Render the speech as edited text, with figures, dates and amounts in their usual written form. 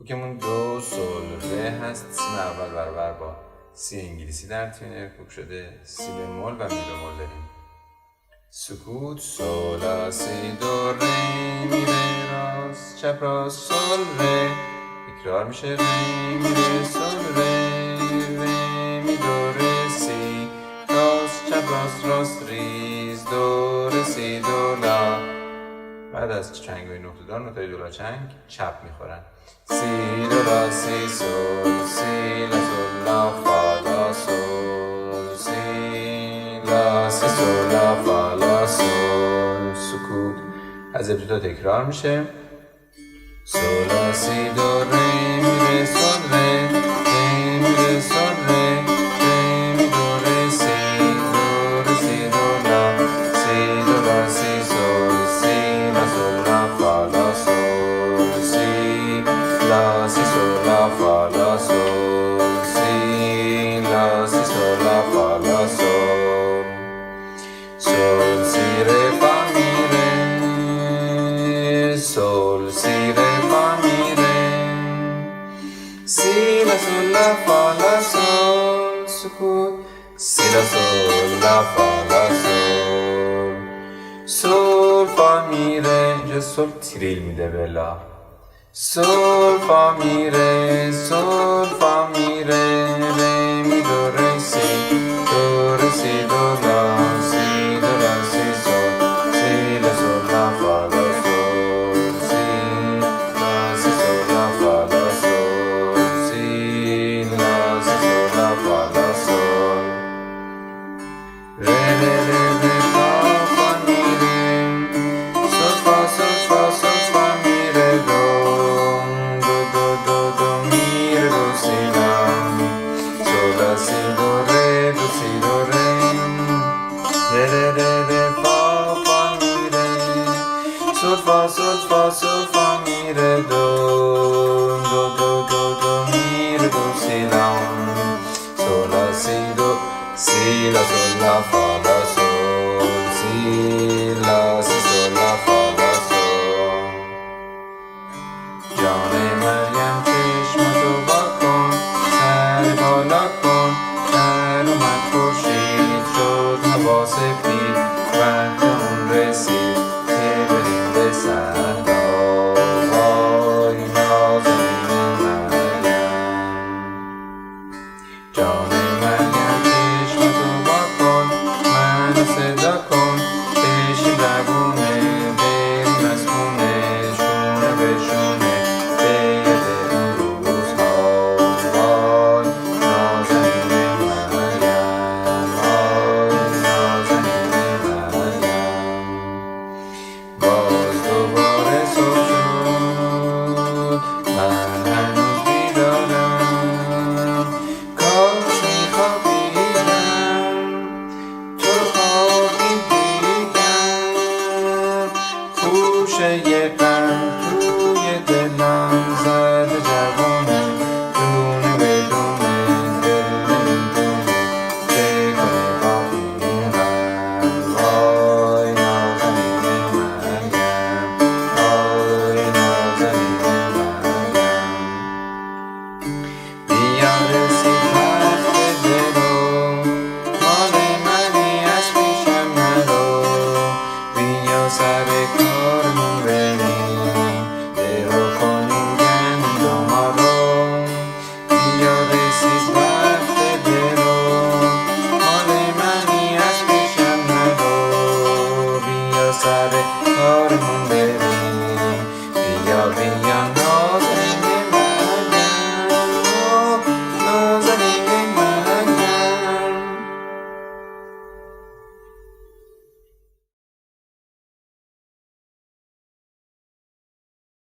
هوکمون دو سول ره هست. سیم اول برابر با سی انگلیسی در تیونر کوک شده، سی بمول و می بمول داریم. سکوت سول لا سی دو ری می ره راست چپ راست سول ره، تکرار میشه ری می ره سول ره ری می دو ره سی راست چپ راست راست ریز دو ره سی دو لا. بعد از چنگ های نقطه دار نقطه دولا چنگ چپ میخورن. سی دو لا سی سول سی لا سول لا فا لا سول سی لا سی سول لا فا لا سول. سکوت از ابتدا تکرار میشه. سول لا سی دو ری می ره سول ره ری می ره سول ره ری می دو ره سی دو ره سی دو لا سی دو لا سی سول سی لا سول لا فا لا سول سی لا سی سول لا فا لا سول سی لا سی سول لا فا لا سول. سول سی ره فا می ره سول سی ره فا می ره سی لا سول لا فا لا سول. سکوت سی لا سول لا فا لا سول. سول فا می ره، اینجا سول تریل میده به لا. سول فا می ره سول فا می ره ری می دو ره سی دو ره سی دو لا سی دو لا سی سول سی لا سول لا فا لا سول سی لا سی سول لا فا لا سول سی لا سی سول لا فا لا سول. ره ره ره ره فا فا می ره سول فا سول فا سول فا می ره دو دو دو دو دو می ره دو سی لا سول لا سی دو ره دو سی دو ره ره ره ره ره فا فا می ره سول فا سول فا سول فا می ره دو دو دو دو دو می ره دو سی لا سول لا سی دو سی لا سول لا فا لا سول سی لا سی سول لا فا لا سول. جان مریم چشماتو وا کن، سر بالا کن، در اومد خورشید شد هوا سفید، وقت اون رسید که بریم به صحرا. وای نازنین مریم. جان مریم چشماتو وا کن، منو صدا کن، بشیم روونه بریم از خونه، شونه به شونه به یاد اون روزها. وای نازنین مریم وای نازنین مریم. باز دوباره صبح شد، من هنوز بیدارم، کاش میخوابیدم، تو رو خوابی دیدم، خوشه غم توی دلم زده جوونه، دونه به دونه دل نمیدونه چه کنه با این غم. وای نازنین مریم وای نازنین مریم. بیا رسید وقت دلو، مال منی از پیشم نرو، بیا سر کارمون